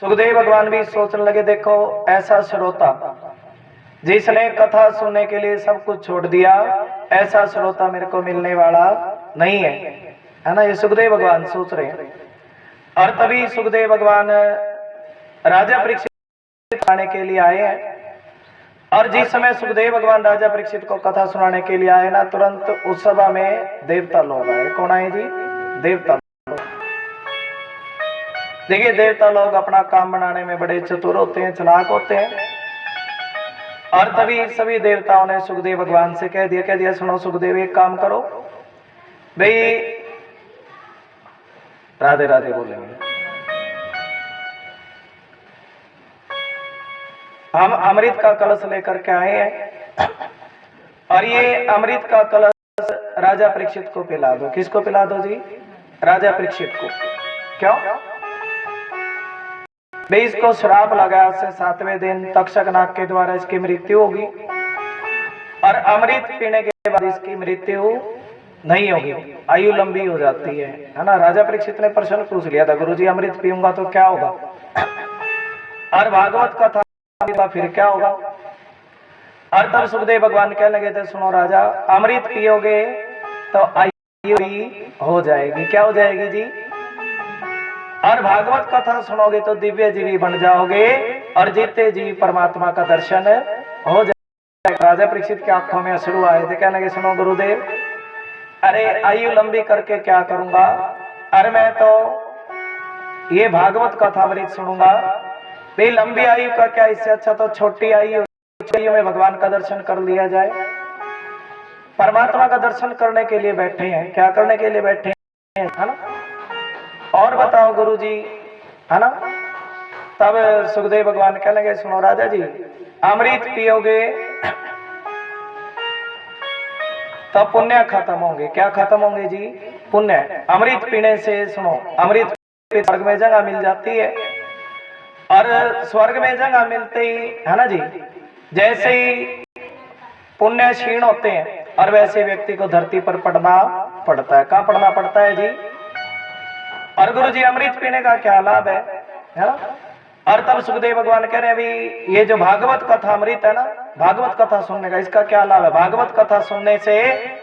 सुखदेव भगवान भी सोचने लगे, देखो ऐसा श्रोता जिसने कथा सुनने के लिए सब कुछ छोड़ दिया, ऐसा श्रोता मेरे को मिलने वाला नहीं है ना। ये सुखदेव भगवान सोच रहे हैं। और तभी सुखदेव भगवान राजा परीक्षित आने के लिए आए हैं। और जिस समय सुखदेव भगवान राजा परीक्षित को कथा सुनाने के लिए आए ना, तुरंत उस सभा में देवता लोग आए। कौन आए जी? देवता लोग। देखिए, देवता लोग अपना काम बनाने में बड़े चतुर होते हैं, चालाक होते हैं। और तभी सभी देवताओं ने सुखदेव भगवान से कह दिया, सुनो सुखदेव, एक काम करो भाई, राधे राधे बोलेंगे, हम अमृत का कलश लेकर के आए हैं और ये अमृत का कलश राजा परीक्षित को पिला दो। किसको पिला दो जी? राजा परीक्षित को। क्यों भाई? इसको श्राप लगा से 7वें दिन तक्षक नाग के द्वारा इसकी मृत्यु होगी और अमृत पीने के बाद इसकी मृत्यु नहीं होगी, आयु लंबी हो जाती है ना। राजा परीक्षित ने प्रश्न पूछ लिया था, गुरुजी अमृत पीऊंगा तो क्या होगा? और भागवत कथा फिर क्या होगा? और तब सुखदेव भगवान कहने लगे थे, सुनो राजा, अमृत पियोगे तो आयु भी हो जाएगी। क्या हो जाएगी जी? और भागवत कथा सुनोगे तो दिव्य जीवी बन जाओगे और जीते जी परमात्मा का दर्शन हो जाएगा। राजा परीक्षित की आंखों में अश्रु आए थे। कहने लगे, सुनो गुरुदेव, अरे आयु लंबी करके क्या करूंगा? अरे मैं तो ये भागवत कथा अमृत सुनूंगा। भाई लंबी आयु का क्या, इससे अच्छा तो छोटी आयु में भगवान का दर्शन कर लिया जाए। परमात्मा का दर्शन करने के लिए बैठे हैं, क्या करने के लिए बैठे हैं, है ना? और बताओ गुरुजी, है ना? तब सुखदेव भगवान कहने लगे, सुनो राजा जी, अमृत पियोगे तो पुण्य खत्म होंगे। क्या खत्म होंगे जी? पुण्य। अमृत पीने से, सुनो, अमृत स्वर्ग में जगह मिल जाती है और स्वर्ग में जगह मिलते ही, है ना जी, जैसे ही पुण्य क्षीण होते हैं और वैसे व्यक्ति को धरती पर पड़ना पड़ता है। कहाँ पड़ना पड़ता है जी? और गुरुजी अमृत पीने का क्या लाभ है ना? और तब सुखदेव भगवान कह रहे हैं, अभी ये जो भागवत कथा अमृत है ना, भागवत कथा सुनने का इसका क्या लाभ है? भागवत कथा सुनने से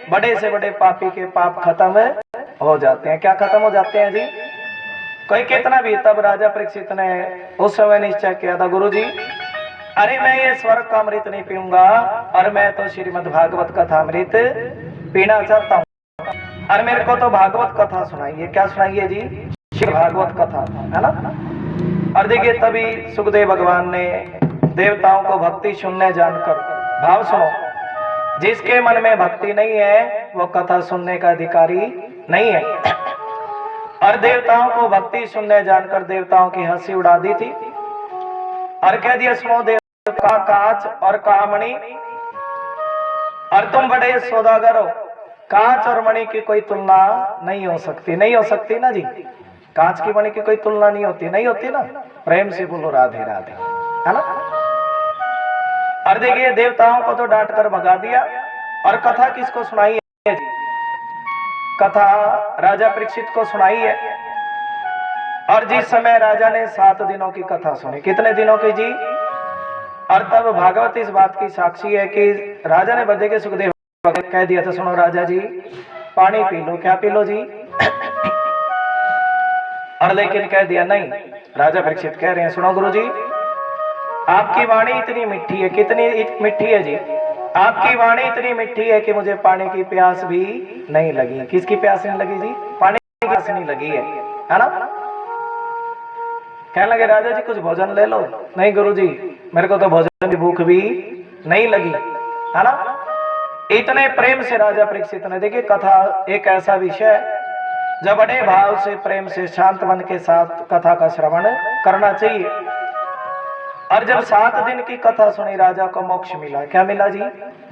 बड़े पापी के पाप खत्म हो जाते हैं। क्या खत्म हो जाते हैं जी? कोई कितना भी। तब राजा परीक्षित ने उस समय निश्चय किया था, गुरुजी, अरे मैं ये स्वर्ग का अमृत नहीं पीऊंगा और मैं तो श्रीमद् भागवत कथा अमृत पीना चाहता हूँ। और मेरे को तो भागवत कथा सुनाइए। क्या सुनाइए जी? श्री भागवत कथा, है ना? और देखिए, तभी सुखदेव भगवान ने देवताओं को भक्ति शून्य जानकर, भाव सुनो, जिसके मन में भक्ति नहीं है वो कथा सुनने का अधिकारी नहीं है। और देवताओं को भक्ति शून्य जानकर देवताओं की हंसी उड़ा दी थी और कह दिया, सुनो देव, का कांच और का मणि, और तुम बड़े सौदागर हो, कांच और मणि की कोई तुलना नहीं हो सकती। नहीं हो सकती ना जी? कांच की मणि की कोई तुलना नहीं होती, नहीं होती ना? प्रेम से बोलो राधे राधे, है ना? और देखिए, देवताओं को तो डांट कर भगा दिया और कथा किसको सुनाई है जी? कथा राजा परीक्षित को सुनाई है। और जिस समय राजा ने 7 दिनों की कथा सुनी, कितने दिनों की जी? और तब भागवत इस बात की साक्षी है कि राजा ने बदे के सुखदेव कह दिया था, सुनो राजा जी, पानी पी लो। क्या पी लो जी? और लेकिन कह दिया नहीं। राजा परीक्षित कह रहे हैं, सुनो गुरुजी, आपकी वाणी इतनी मिठी है। कितनी मिठी है जी? आपकी वाणी इतनी मिठी है कि मुझे पानी की प्यास भी नहीं लगी। किसकी प्यास नहीं लगी जी? पानी की प्यास नहीं लगी है ना? कहने लगे, राजा जी कुछ भोजन ले लो। नहीं गुरुजी, मेरे को तो भोजन की भूख भी नहीं लगी, है ना? इतने प्रेम से राजा परीक्षित ने, देखिए कथा एक ऐसा विषय जो बड़े भाव से, प्रेम से, शांत मन के साथ कथा का श्रवण करना चाहिए। और जब 7 दिन की कथा सुनी, राजा को मोक्ष मिला। क्या मिला जी?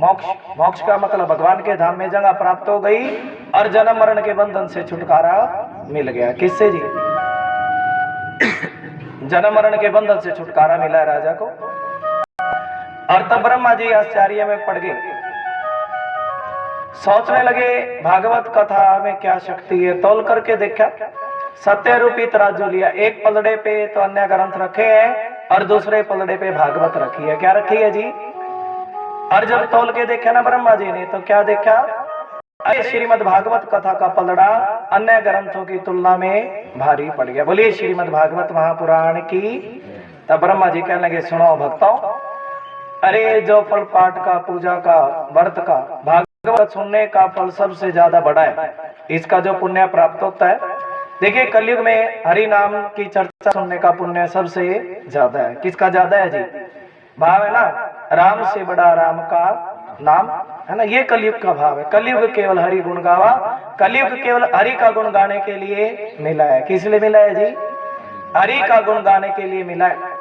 मोक्ष। मोक्ष का मतलब भगवान के धाम में जगह प्राप्त हो गई और जन्म मरण के बंधन से छुटकारा मिल गया। किससे जी? जन्म मरण के बंधन से छुटकारा मिला है राजा को। और तब ब्रह्मा जी आश्चर्य में पड़ गए, सोचने लगे भागवत कथा में क्या शक्ति है। तौल करके देखा सत्य रूपी तराजू लिया, एक पलड़े पे तो अन्य ग्रंथ रखे हैं और दूसरे पलड़े पे भागवत रखी है। क्या रखी है जी? और जब तौल के देखा ना ब्रह्मा जी ने तो क्या देखा? अरे श्रीमद् भागवत कथा का पलड़ा अन्य ग्रंथों की तुलना में भारी पड़ गया। बोलिए श्रीमद् भागवत महापुराण की। तब ब्रह्मा जी कहने लगे सुनो भक्तों, अरे जो फल पाठ का, पूजा का, व्रत का, भागवत सुनने का फल सबसे ज्यादा बड़ा है, इसका जो पुण्य प्राप्त होता है। देखिए कलयुग में हरि नाम की चर्चा सुनने का पुण्य सबसे ज्यादा है। किसका ज्यादा है जी? भाव है ना, राम से बड़ा राम का नाम, है ना, ये कलयुग का भाव है। कलयुग केवल हरि गुण गावा, कलयुग केवल हरि का गुण गाने के लिए मिला है। किस लिए मिला है जी? हरि का गुण गाने के लिए मिला है।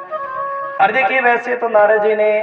और देखिए वैसे तो नारद जी ने